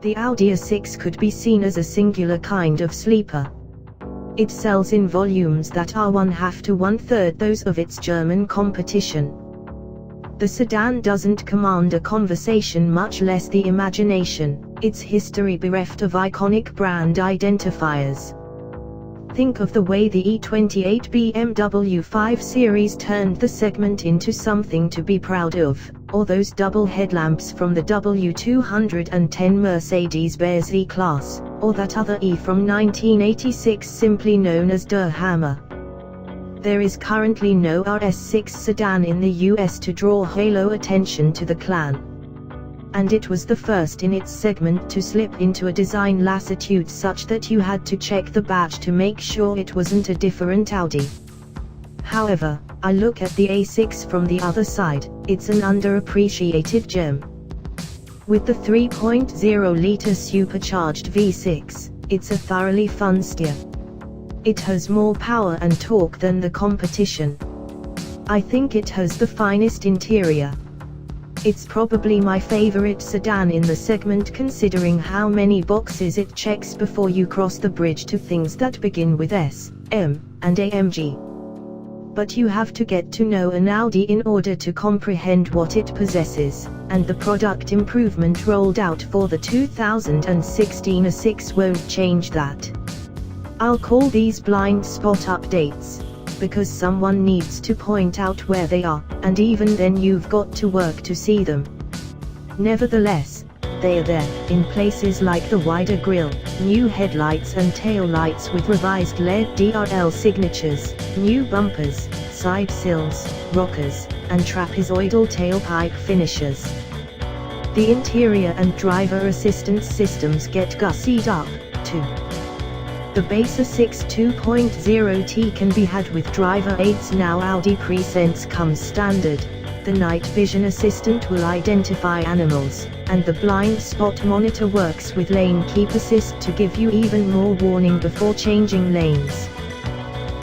The Audi A6 could be seen as a singular kind of sleeper. It sells in volumes that are 1/2 to 1/3 those of its German competition. The sedan doesn't command a conversation, much less the imagination, its history bereft of iconic brand identifiers. Think of the way the E28 BMW 5 Series turned the segment into something to be proud of, or those double headlamps from the W210 Mercedes-Benz E-Class, or that other E from 1986 simply known as Der Hammer. There is currently no A6 sedan in the US to draw halo attention to the clan. And it was the first in its segment to slip into a design lassitude such that you had to check the badge to make sure it wasn't a different Audi. However, I look at the A6 from the other side, it's an underappreciated gem. With the 3.0-litre supercharged V6, it's a thoroughly fun steer. It has more power and torque than the competition. I think it has the finest interior. It's probably my favorite sedan in the segment, considering how many boxes it checks before you cross the bridge to things that begin with S, M, and AMG. But you have to get to know an Audi in order to comprehend what it possesses, and the product improvement rolled out for the 2016 A6 won't change that. I'll call these blind spot updates, because someone needs to point out where they are, and even then you've got to work to see them. Nevertheless, they are there, in places like the wider grille, new headlights and tail lights with revised LED DRL signatures, new bumpers, side sills, rockers, and trapezoidal tailpipe finishers. The interior and driver assistance systems get gussied up, too. The base A6 2.0T can be had with driver aids now. Audi Presense comes standard. The night vision assistant will identify animals, and the blind spot monitor works with lane keep assist to give you even more warning before changing lanes.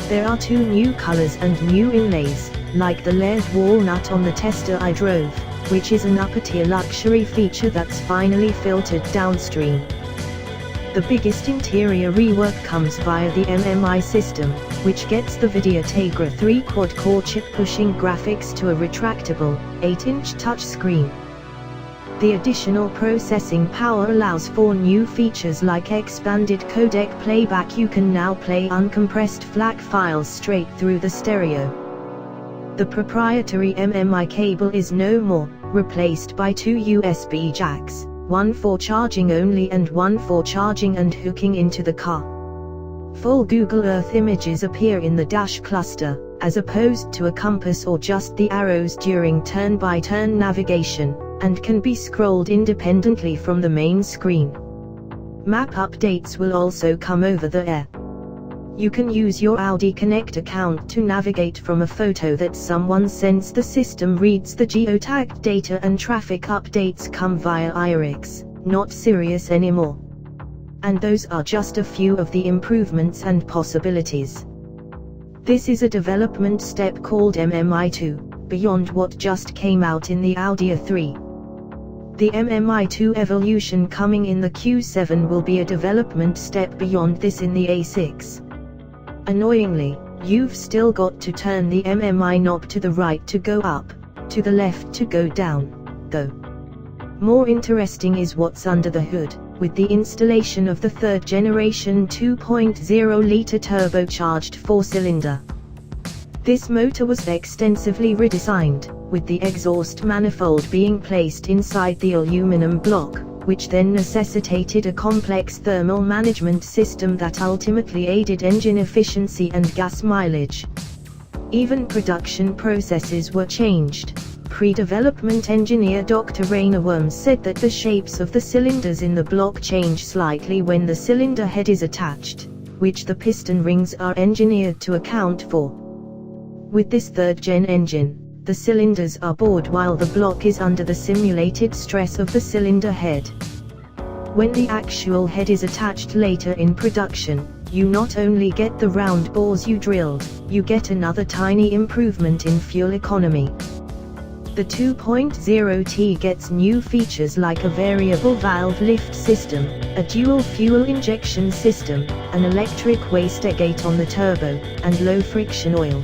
There are 2 new colors and new inlays, like the layered walnut on the Tester I drove, which is an upper-tier luxury feature that's finally filtered downstream. The biggest interior rework comes via the MMI system, which gets the Videotegra 3 quad-core chip pushing graphics to a retractable, 8-inch touchscreen. The additional processing power allows for new features like expanded codec playback. You can now play uncompressed FLAC files straight through the stereo. The proprietary MMI cable is no more, replaced by 2 USB jacks. One for charging only and one for charging and hooking into the car. Full Google Earth images appear in the dash cluster, as opposed to a compass or just the arrows during turn-by-turn navigation, and can be scrolled independently from the main screen. Map updates will also come over the air. You can use your Audi Connect account to navigate from a photo that someone sends. The system reads the geotagged data, and traffic updates come via iRix, not Sirius anymore. And those are just a few of the improvements and possibilities. This is a development step called MMI2, beyond what just came out in the Audi A3. The MMI2 evolution coming in the Q7 will be a development step beyond this in the A6. Annoyingly, you've still got to turn the MMI knob to the right to go up, to the left to go down, though. More interesting is what's under the hood, with the installation of the 3rd generation 2.0-litre turbocharged 4-cylinder. This motor was extensively redesigned, with the exhaust manifold being placed inside the aluminum block, which then necessitated a complex thermal management system that ultimately aided engine efficiency and gas mileage. Even production processes were changed. Pre-development engineer Dr. Rainer Worms said that the shapes of the cylinders in the block change slightly when the cylinder head is attached, which the piston rings are engineered to account for. With this 3rd-gen engine, the cylinders are bored while the block is under the simulated stress of the cylinder head. When the actual head is attached later in production, you not only get the round bores you drilled, you get another tiny improvement in fuel economy. The 2.0T gets new features like a variable valve lift system, a dual fuel injection system, an electric wastegate on the turbo, and low friction oil.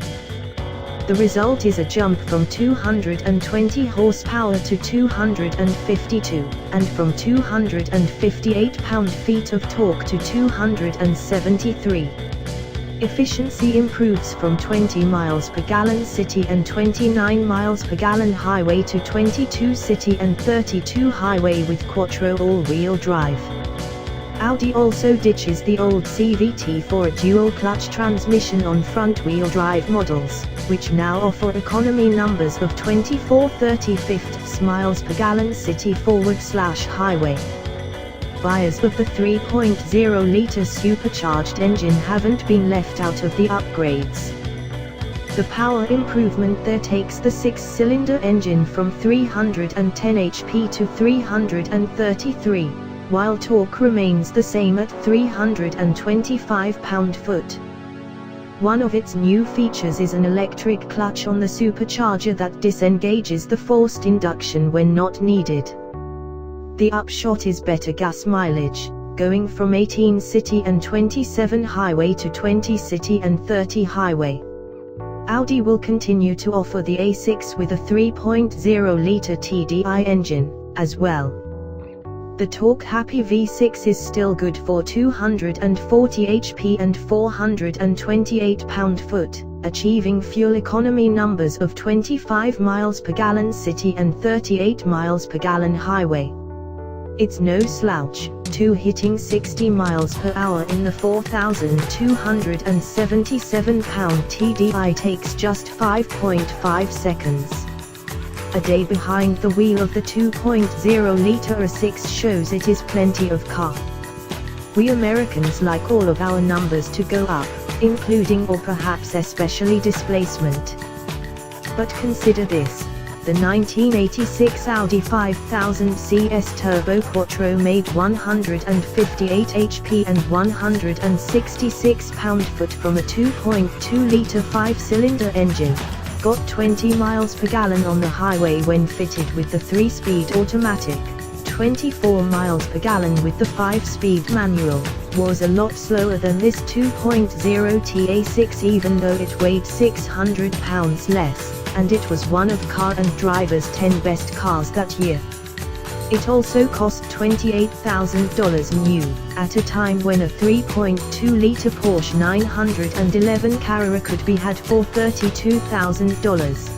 The result is a jump from 220 horsepower to 252, and from 258 pound-feet of torque to 273. Efficiency improves from 20 miles per gallon city and 29 miles per gallon highway to 22 city and 32 highway with quattro all-wheel drive. Audi also ditches the old CVT for a dual-clutch transmission on front-wheel drive models, which now offer economy numbers of 24/35 miles per gallon city /highway. Buyers of the 3.0-litre supercharged engine haven't been left out of the upgrades. The power improvement there takes the 6-cylinder engine from 310 HP to 333. While torque remains the same at 325 pound-foot. One of its new features is an electric clutch on the supercharger that disengages the forced induction when not needed. The upshot is better gas mileage, going from 18 city and 27 highway to 20 city and 30 highway. Audi will continue to offer the A6 with a 3.0-litre TDI engine, as well. The torque-happy V6 is still good for 240 HP and 428 pound-foot, achieving fuel economy numbers of 25 miles per gallon city and 38 miles per gallon highway. It's no slouch, too, hitting 60 miles per hour in the 4,277 pound TDI takes just 5.5 seconds. A day behind the wheel of the 2.0-litre A6 shows it is plenty of car. We Americans like all of our numbers to go up, including or perhaps especially displacement. But consider this. The 1986 Audi 5000 CS Turbo Quattro made 158 HP and 166 pound-foot from a 2.2-litre 5-cylinder engine. Got 20 miles per gallon on the highway when fitted with the 3-speed automatic, 24 miles per gallon with the 5-speed manual, was a lot slower than this 2.0T A6 even though it weighed 600 pounds less, and it was one of Car and Driver's 10 best cars that year. It also cost $28,000 new, at a time when a 3.2-litre Porsche 911 Carrera could be had for $32,000.